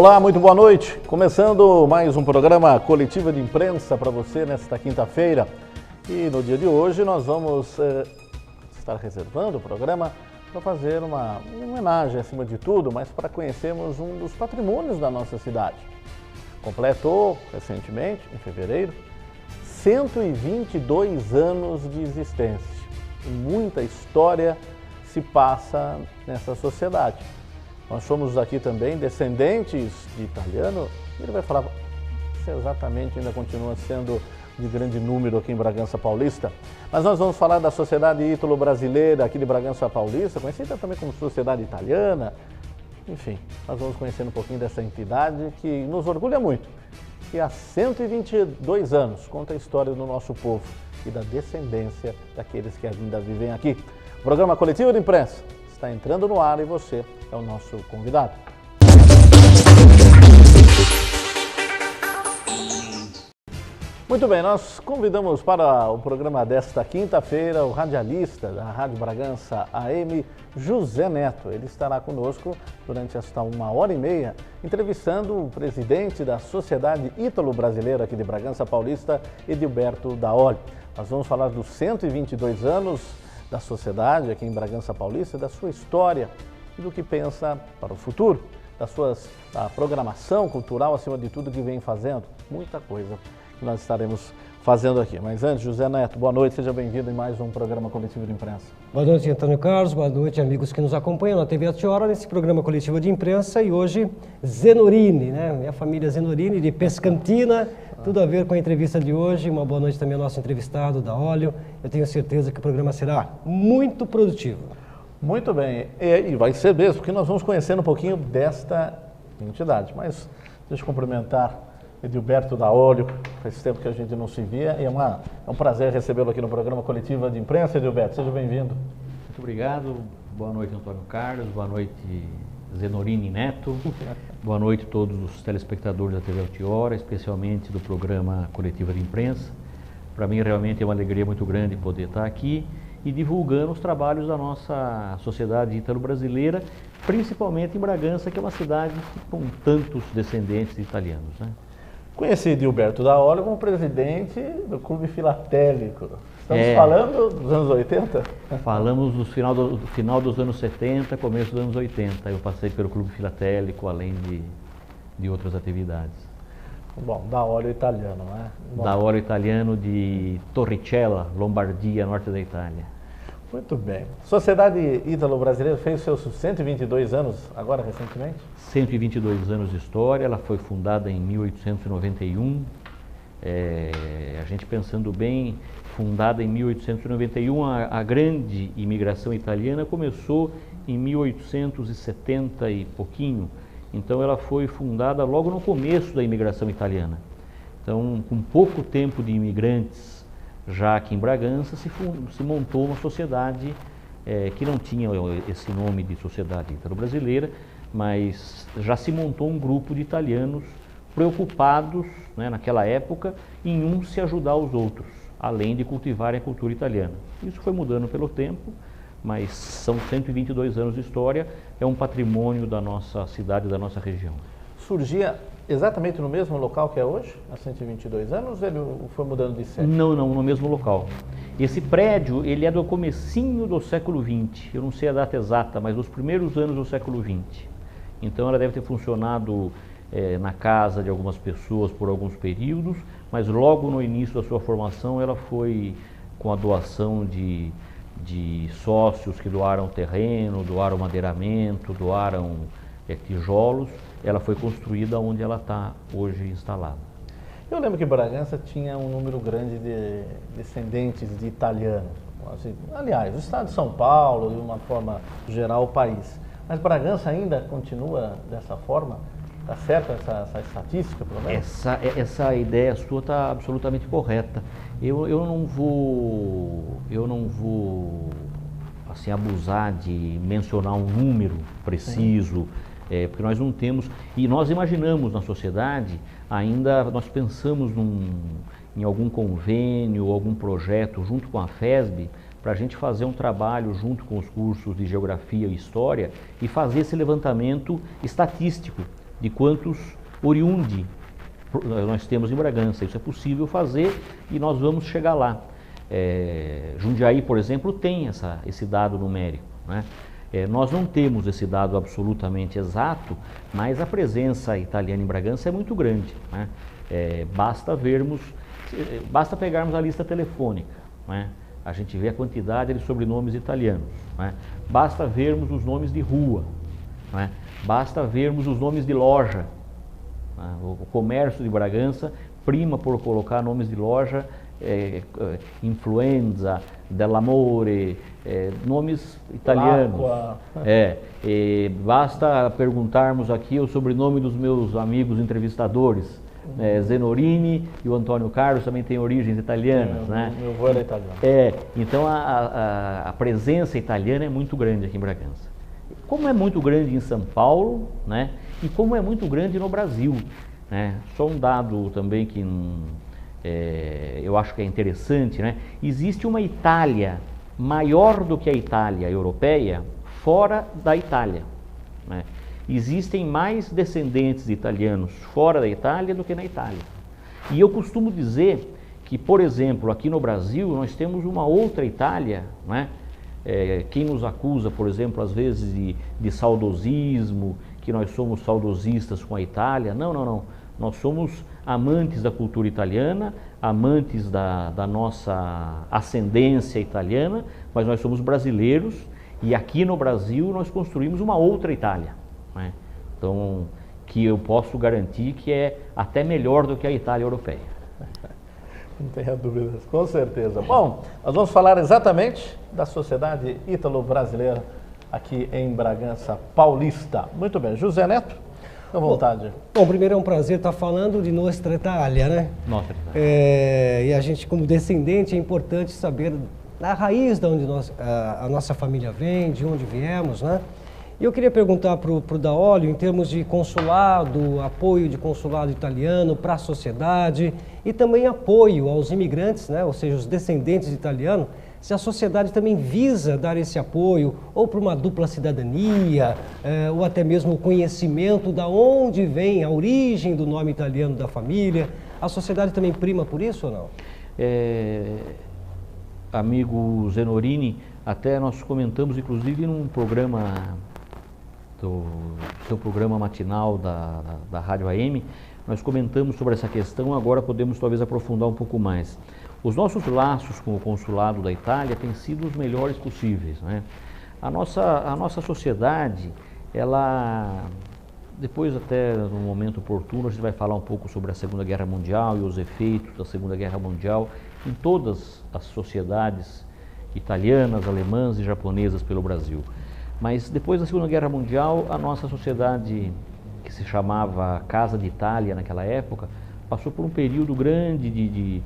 Olá, muito boa noite. Começando mais um programa Coletiva de Imprensa para você nesta quinta-feira. E no dia de hoje nós vamos estar reservando o programa para fazer uma homenagem acima de tudo, mas para conhecermos um dos patrimônios da nossa cidade. Completou recentemente, em fevereiro, 122 anos de existência. E muita história se passa nessa sociedade. Nós somos aqui também descendentes de italiano, e ele vai falar se exatamente ainda continua sendo de grande número aqui em Bragança Paulista. Mas nós vamos falar da Sociedade Ítalo-Brasileira aqui de Bragança Paulista, conhecida também como Sociedade Italiana. Enfim, nós vamos conhecer um pouquinho dessa entidade que nos orgulha muito, que há 122 anos conta a história do nosso povo e da descendência daqueles que ainda vivem aqui. O programa Coletivo de Imprensa está entrando no ar e você é o nosso convidado. Muito bem, nós convidamos para o programa desta quinta-feira o radialista da Rádio Bragança AM, José Neto. Ele estará conosco durante esta 1h30, entrevistando o presidente da Sociedade Ítalo-Brasileira aqui de Bragança Paulista, Edilberto Daolio. Nós vamos falar dos 122 anos da sociedade aqui em Bragança Paulista, da sua história e do que pensa para o futuro, da programação cultural, acima de tudo, que vem fazendo. Muita coisa que nós estaremos fazendo aqui. Mas antes, José Neto, boa noite, seja bem-vindo em mais um programa coletivo de imprensa. Boa noite, Antônio Carlos, boa noite, amigos que nos acompanham na TV Atiora, nesse programa coletivo de imprensa. E hoje, Zenorini, né? Minha família Zenorini, de Pescantina, tudo a ver com a entrevista de hoje. Uma boa noite também ao nosso entrevistado, Daolio. Eu tenho certeza que o programa será muito produtivo. Muito bem, e vai ser mesmo, porque nós vamos conhecendo um pouquinho desta entidade. Mas deixa eu cumprimentar Edilberto Daolio, faz tempo que a gente não se via, e é um prazer recebê-lo aqui no programa Coletiva de Imprensa. Edilberto, seja bem-vindo. Muito obrigado, boa noite, Antônio Carlos, boa noite, Zenorini Neto, boa noite a todos os telespectadores da TV Atiora, especialmente do programa Coletiva de Imprensa. Para mim realmente é uma alegria muito grande poder estar aqui e divulgando os trabalhos da nossa sociedade ítalo-brasileira, principalmente em Bragança, que é uma cidade com tantos descendentes italianos, né? Conheci Edilberto Daolio como presidente do Clube Filatélico. Estamos falando dos anos 80? Falamos do final dos anos 70, começo dos anos 80. Eu passei pelo Clube Filatélico, além de outras atividades. Bom, Daolio italiano, né? Daolio italiano de Torricella, Lombardia, norte da Itália. Muito bem. Sociedade Ítalo-Brasileira fez seus 122 anos agora, recentemente? 122 anos de história, ela foi fundada em 1891. A gente pensando bem, fundada em 1891, a grande imigração italiana começou em 1870 e pouquinho. Então ela foi fundada logo no começo da imigração italiana. Então, com pouco tempo de imigrantes já aqui em Bragança, se montou uma sociedade que não tinha esse nome de Sociedade Ítalo-Brasileira, mas já se montou um grupo de italianos preocupados, né, naquela época, em uns se ajudar aos outros, além de cultivarem a cultura italiana. Isso foi mudando pelo tempo, mas são 122 anos de história, é um patrimônio da nossa cidade, da nossa região. Surgia exatamente no mesmo local que é hoje, há 122 anos, ou ele foi mudando de sede? Não, no mesmo local. Esse prédio, ele é do comecinho do século XX, eu não sei a data exata, mas dos primeiros anos do século XX. Então ela deve ter funcionado na casa de algumas pessoas por alguns períodos, mas logo no início da sua formação ela foi com a doação de sócios que doaram terreno, doaram madeiramento, doaram tijolos. Ela foi construída onde ela está hoje instalada. Eu lembro que Bragança tinha um número grande de descendentes de italianos. Assim, aliás, o estado de São Paulo, de uma forma geral, o país. Mas Bragança ainda continua dessa forma? Está certa essa estatística, pelo menos? Essa ideia sua está absolutamente correta. Eu não vou assim, abusar de mencionar um número preciso, porque nós não temos, e nós imaginamos na sociedade, ainda nós pensamos em algum convênio, algum projeto junto com a FESB, para a gente fazer um trabalho junto com os cursos de Geografia e História e fazer esse levantamento estatístico de quantos oriundi nós temos em Bragança. Isso é possível fazer e nós vamos chegar lá. Jundiaí, por exemplo, tem esse dado numérico, né? Nós não temos esse dado absolutamente exato, mas a presença italiana em Bragança é muito grande, né? Basta pegarmos a lista telefônica, né? A gente vê a quantidade de sobrenomes italianos, né? Basta vermos os nomes de rua, né? Basta vermos os nomes de loja. O comércio de Bragança prima por colocar nomes de loja, Influenza, Dell'Amore, nomes italianos. Basta perguntarmos aqui o sobrenome dos meus amigos entrevistadores. Zenorini e o Antônio Carlos também têm origens italianas, né? Meu avô era italiano. Então a presença italiana é muito grande aqui em Bragança. Como é muito grande em São Paulo, né? E como é muito grande no Brasil, né? Só um dado também que eu acho que é interessante, né? Existe uma Itália maior do que a Itália europeia fora da Itália, né? Existem mais descendentes de italianos fora da Itália do que na Itália. E eu costumo dizer que, por exemplo, aqui no Brasil nós temos uma outra Itália, né? Quem nos acusa, por exemplo, às vezes de saudosismo, que nós somos saudosistas com a Itália. Não. Nós somos amantes da cultura italiana, amantes da nossa ascendência italiana, mas nós somos brasileiros e aqui no Brasil nós construímos uma outra Itália, né? Então, que eu posso garantir que é até melhor do que a Itália europeia. Não tenha dúvidas, com certeza. Bom, nós vamos falar exatamente da sociedade ítalo-brasileira aqui em Bragança Paulista. Muito bem, José Neto, à vontade. Bom, primeiro é um prazer estar falando de Nostra Itália, né? Nostra Itália. E a gente, como descendente, é importante saber a raiz de onde a nossa família vem, de onde viemos, né? E eu queria perguntar para o Daolio, em termos de consulado, apoio de consulado italiano para a sociedade e também apoio aos imigrantes, né? Ou seja, os descendentes de italiano, se a sociedade também visa dar esse apoio ou para uma dupla cidadania, ou até mesmo o conhecimento da onde vem a origem do nome italiano da família. A sociedade também prima por isso ou não? Amigo Zenorini, até nós comentamos, inclusive, num programa, seu programa matinal da Rádio AM, nós comentamos sobre essa questão, agora podemos talvez aprofundar um pouco mais. Os nossos laços com o consulado da Itália têm sido os melhores possíveis, né? A nossa sociedade, ela, depois até no momento oportuno, a gente vai falar um pouco sobre a Segunda Guerra Mundial e os efeitos da Segunda Guerra Mundial em todas as sociedades italianas, alemãs e japonesas pelo Brasil. Mas depois da Segunda Guerra Mundial, a nossa sociedade, que se chamava Casa de Itália naquela época, passou por um período grande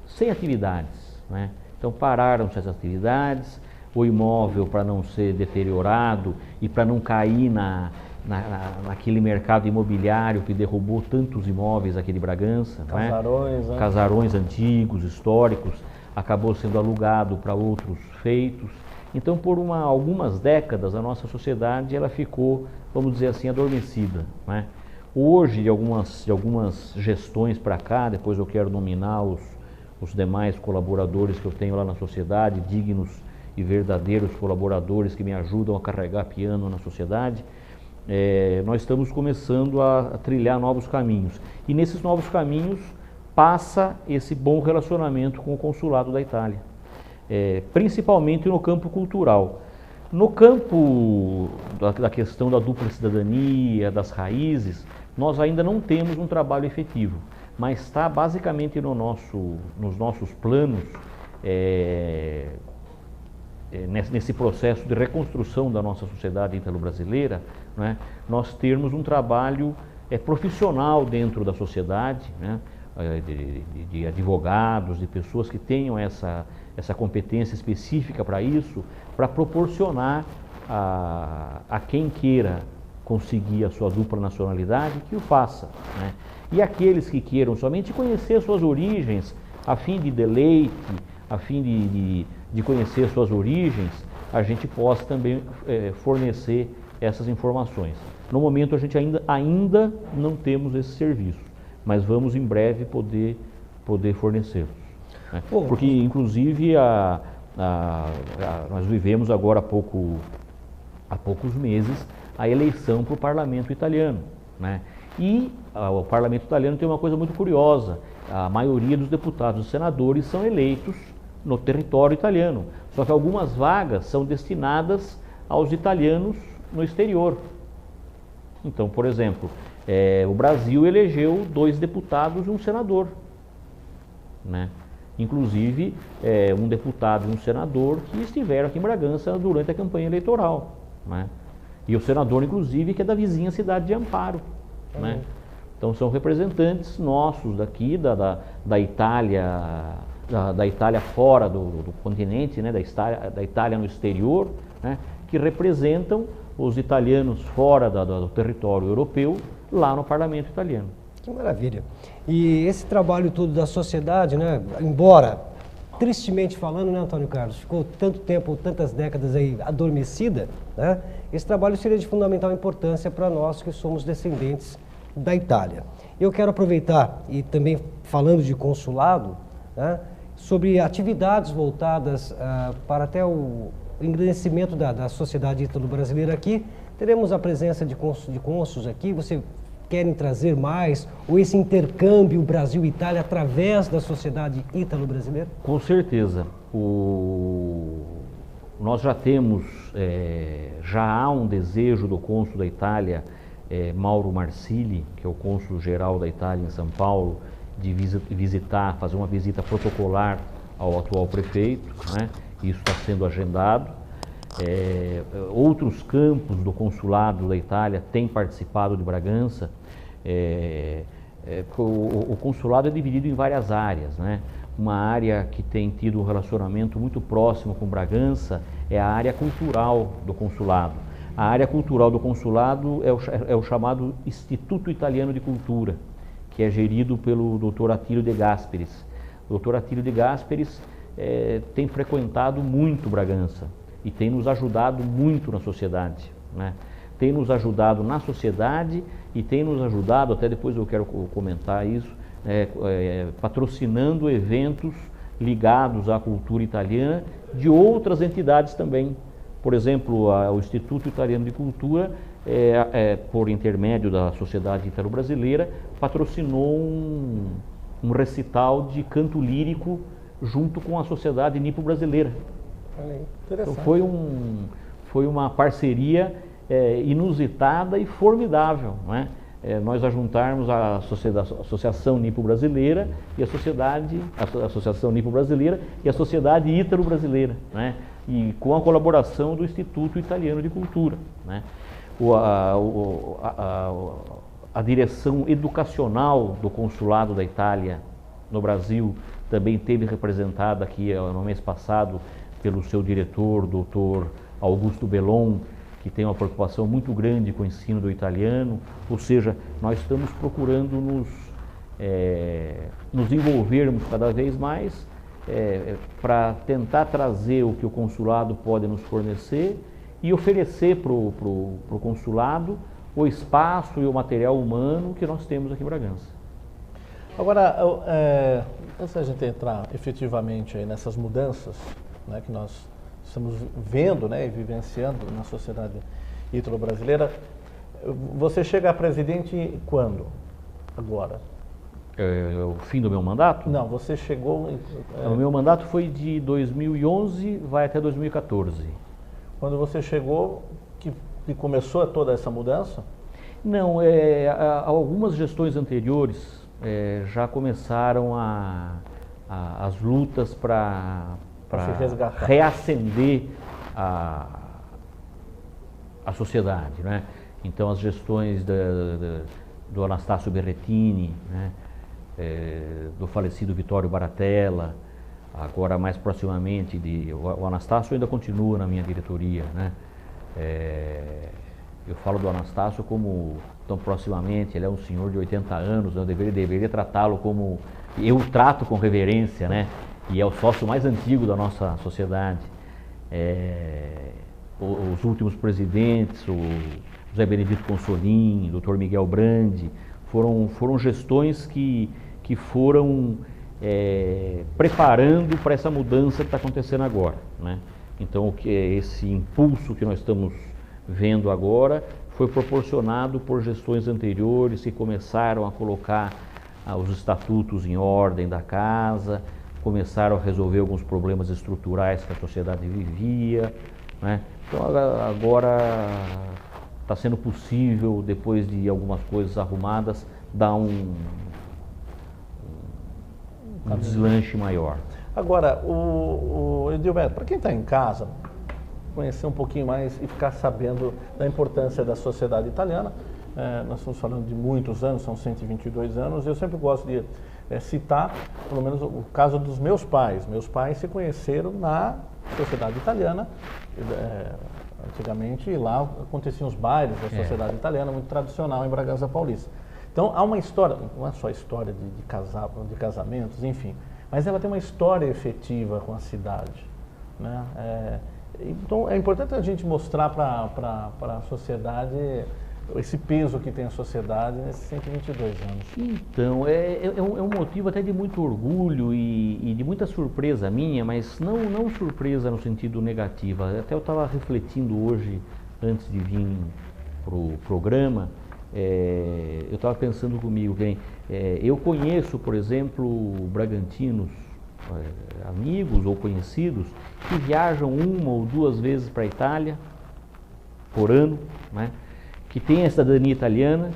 sem atividades, né? Então pararam-se as atividades, o imóvel, para não ser deteriorado e para não cair naquele mercado imobiliário que derrubou tantos imóveis aqui de Bragança, casarões, né? Casarões antigos, históricos, acabou sendo alugado para outros feitos. Então, por algumas décadas, a nossa sociedade ela ficou, vamos dizer assim, adormecida, né? Hoje, de algumas gestões para cá, depois eu quero nominar os demais colaboradores que eu tenho lá na sociedade, dignos e verdadeiros colaboradores que me ajudam a carregar piano na sociedade, nós estamos começando a trilhar novos caminhos. E nesses novos caminhos passa esse bom relacionamento com o consulado da Itália, principalmente no campo cultural. No campo da questão da dupla cidadania, das raízes, nós ainda não temos um trabalho efetivo, mas está basicamente nos nossos planos, nesse processo de reconstrução da nossa sociedade ítalo-brasileira, né, nós termos um trabalho profissional dentro da sociedade, né, de advogados, de pessoas que tenham essa competência específica para isso, para proporcionar a quem queira conseguir a sua dupla nacionalidade, que o faça, né? E aqueles que queiram somente conhecer suas origens, a fim de deleite, a fim de conhecer suas origens, a gente possa também fornecer essas informações. No momento a gente ainda não temos esse serviço, mas vamos em breve poder fornecê-los. Né? Porque inclusive nós vivemos agora há poucos meses a eleição para o parlamento italiano. Né? E o parlamento italiano tem uma coisa muito curiosa: a maioria dos deputados e senadores são eleitos no território italiano, só que algumas vagas são destinadas aos italianos no exterior. Então, por exemplo, o Brasil elegeu 2 deputados e um senador, né? Inclusive um deputado e um senador que estiveram aqui em Bragança durante a campanha eleitoral, né? E o senador, inclusive, que é da vizinha cidade de Amparo, né? Então são representantes nossos daqui da Itália, da Itália fora do continente, né? Da Itália no exterior, né? Que representam os italianos fora do território europeu, lá no parlamento italiano. Que maravilha. E esse trabalho todo da sociedade, né, embora, tristemente falando, né, Antônio Carlos, ficou tanto tempo, tantas décadas aí adormecida, né, esse trabalho seria de fundamental importância para nós que somos descendentes da Itália. Eu quero aproveitar, e também falando de consulado, né, sobre atividades voltadas para até o engrandecimento da sociedade ítalo-brasileira aqui. Teremos a presença de cônsules aqui. Você querem trazer mais, ou esse intercâmbio Brasil-Itália através da sociedade ítalo-brasileira? Com certeza. Nós já temos, já há um desejo do cônsul da Itália, Mauro Marsili, que é o cônsul geral da Itália em São Paulo, de fazer uma visita protocolar ao atual prefeito, né? Isso está sendo agendado. Outros campos do consulado da Itália têm participado de Bragança. O consulado é dividido em várias áreas, né? Uma área que tem tido um relacionamento muito próximo com Bragança é a área cultural do consulado. A área cultural do consulado é o chamado Instituto Italiano de Cultura, que é gerido pelo Dr. Attilio De Gasperis. O Dr. Attilio De Gasperis tem frequentado muito Bragança e tem nos ajudado muito na sociedade, né? Tem nos ajudado na sociedade e tem nos ajudado, até depois eu quero comentar isso, patrocinando eventos ligados à cultura italiana de outras entidades também. Por exemplo, o Instituto Italiano de Cultura, por intermédio da Sociedade Italo-Brasileira, patrocinou um recital de canto lírico junto com a Sociedade Nipo-Brasileira. Então foi uma parceria inusitada e formidável, né? Nós ajuntarmos a Associação Nipo-Brasileira e a Associação Nipo-Brasileira e a Sociedade Ítalo-Brasileira, né? E com a colaboração do Instituto Italiano de Cultura, né? A direção educacional do Consulado da Itália no Brasil também esteve representada aqui no mês passado pelo seu diretor, Dr. Augusto Bellon, que tem uma preocupação muito grande com o ensino do italiano. Ou seja, nós estamos procurando nos envolvermos cada vez mais para tentar trazer o que o consulado pode nos fornecer e oferecer para o consulado o espaço e o material humano que nós temos aqui em Bragança. Agora, antes da gente entrar efetivamente aí nessas mudanças, né, que nós estamos vendo, né, e vivenciando na sociedade ítalo-brasileira, você chega a presidente quando? Agora? O fim do meu mandato? Não, você chegou... O meu mandato foi de 2011, vai até 2014. Quando você chegou, que começou toda essa mudança? Não, algumas gestões anteriores já começaram as lutas para reacender a sociedade, né? Então as gestões do Anastácio Berrettini, né? Do falecido Vittorio Baratella, agora mais proximamente o Anastácio ainda continua na minha diretoria, né? Eu falo do Anastácio como tão proximamente, ele é um senhor de 80 anos, eu deveria tratá-lo como eu trato com reverência, né? E é o sócio mais antigo da nossa sociedade. os últimos presidentes, o José Benedito Consolim, o Dr. Miguel Brandi, foram gestões que foram preparando para essa mudança que está acontecendo agora, né? Então, esse impulso que nós estamos vendo agora foi proporcionado por gestões anteriores que começaram a colocar os estatutos em ordem da casa, começaram a resolver alguns problemas estruturais que a sociedade vivia, né? Então, agora está sendo possível, depois de algumas coisas arrumadas, dar um deslanche maior. Agora, o Edilberto, para quem está em casa, conhecer um pouquinho mais e ficar sabendo da importância da sociedade italiana, nós estamos falando de muitos anos, são 122 anos, eu sempre gosto de citar, pelo menos, o caso dos meus pais. Meus pais se conheceram na sociedade italiana, antigamente lá aconteciam os bailes da sociedade italiana, muito tradicional em Bragança Paulista. Então, há uma história, não é só história de casamentos, enfim, mas ela tem uma história efetiva com a cidade, né? Então, é importante a gente mostrar para a sociedade esse peso que tem a sociedade nesses 122 anos. Então, é um motivo até de muito orgulho e de muita surpresa minha, mas não surpresa no sentido negativo. Até eu estava refletindo hoje, antes de vir para o programa, eu estava pensando comigo, eu conheço, por exemplo, bragantinos, amigos ou conhecidos, que viajam 1 ou 2 vezes para a Itália por ano, né, que têm a cidadania italiana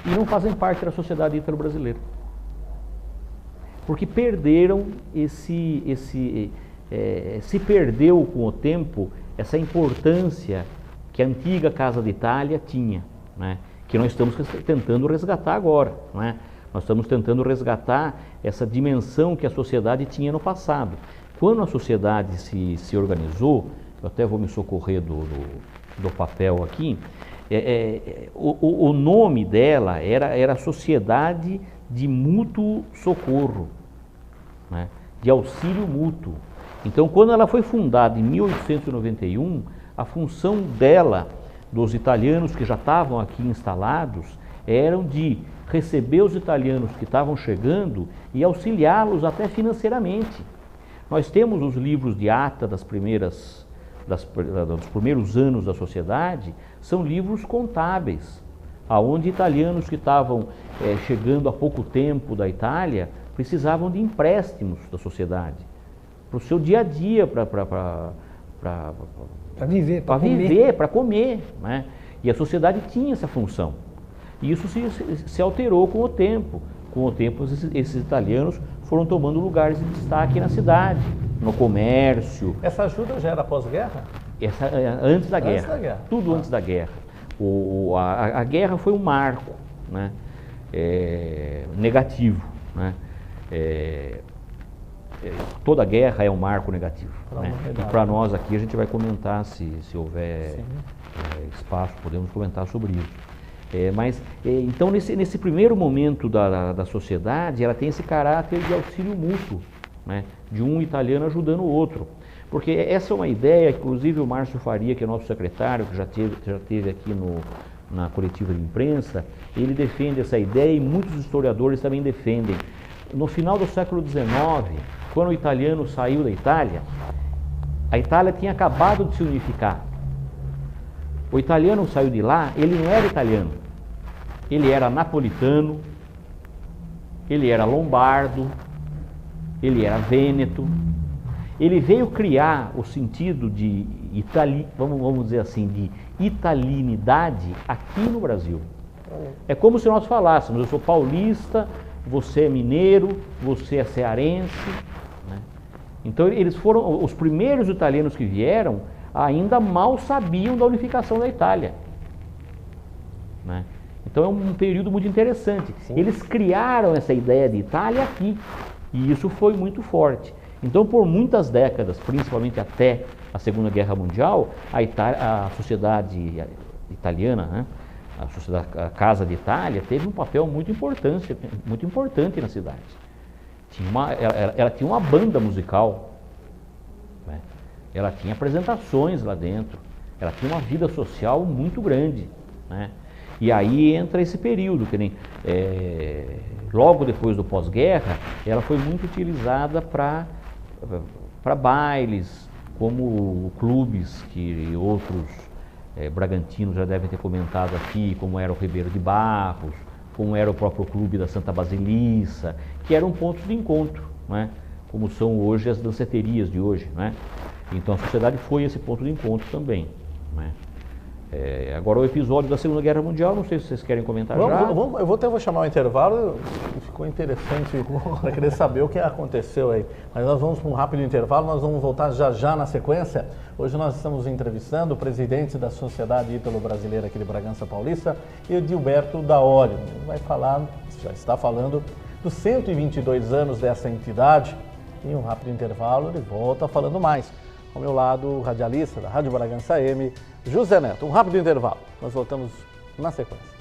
e não fazem parte da sociedade ítalo-brasileira. Porque perderam se perdeu com o tempo essa importância que a antiga Casa d'Italia tinha, né, que nós estamos tentando resgatar agora, né? Nós estamos tentando resgatar essa dimensão que a sociedade tinha no passado. Quando a sociedade se organizou, eu até vou me socorrer do papel aqui, o nome dela era Sociedade de Mútuo Socorro, né? De auxílio mútuo. Então, quando ela foi fundada em 1891, a função dela, dos italianos que já estavam aqui instalados, eram de receber os italianos que estavam chegando e auxiliá-los até financeiramente. Nós temos os livros de ata dos primeiros anos da sociedade, são livros contábeis, aonde italianos que estavam chegando há pouco tempo da Itália precisavam de empréstimos da sociedade, para o seu dia a dia, para viver, para comer, né? E a sociedade tinha essa função. E isso se alterou com o tempo. Com o tempo, esses italianos foram tomando lugares de destaque na cidade, no comércio. Essa ajuda já era pós-guerra? Antes da guerra. Tudo antes da guerra. A guerra foi um marco, né, negativo, né? Toda guerra é um marco negativo, né? E para nós aqui a gente vai comentar, se houver espaço, podemos comentar sobre isso. Então, nesse primeiro momento da sociedade, ela tem esse caráter de auxílio mútuo, né? De um italiano ajudando o outro. Porque essa é uma ideia, inclusive o Márcio Faria, que é nosso secretário, que já teve aqui na coletiva de imprensa, ele defende essa ideia e muitos historiadores também defendem. No final do século XIX, quando o italiano saiu da Itália, a Itália tinha acabado de se unificar. O italiano saiu de lá, ele não era italiano, ele era napolitano, ele era lombardo, ele era vêneto. Ele veio criar o sentido de vamos dizer assim, de italinidade aqui no Brasil. É como se nós falássemos, eu sou paulista, você é mineiro, você é cearense, né? Então eles foram, os primeiros italianos que vieram, ainda mal sabiam da unificação da Itália, né? Então é um período muito interessante. Sim. Eles criaram essa ideia de Itália aqui, e isso foi muito forte. Então, por muitas décadas, principalmente até a Segunda Guerra Mundial, a sociedade italiana, né, a Casa d'Italia, teve um papel muito importante na cidade. Ela tinha uma banda musical, né? Ela tinha apresentações lá dentro, ela tinha uma vida social muito grande, né? E aí entra esse período, que nem logo depois do pós-guerra, ela foi muito utilizada para bailes, como clubes que outros bragantinos já devem ter comentado aqui, como era o Ribeiro de Barros, como era o próprio clube da Santa Basilissa, que eram pontos de encontro, né? Como são hoje as danceterias de hoje, né? Então a sociedade foi esse ponto de encontro também, né? Agora o episódio da Segunda Guerra Mundial, não sei se vocês querem comentar já. Eu vou chamar o intervalo, ficou interessante para querer saber o que aconteceu aí. Mas nós vamos para um rápido intervalo, nós vamos voltar já na sequência. Hoje nós estamos entrevistando o presidente da Sociedade Ítalo-Brasileira aqui de Bragança Paulista, Edilberto Daolio. Ele vai falar, já está falando, dos 122 anos dessa entidade. Em um rápido intervalo ele volta falando mais. Ao meu lado, o radialista da Rádio Bragança AM, José Neto. Um rápido intervalo. Nós voltamos na sequência.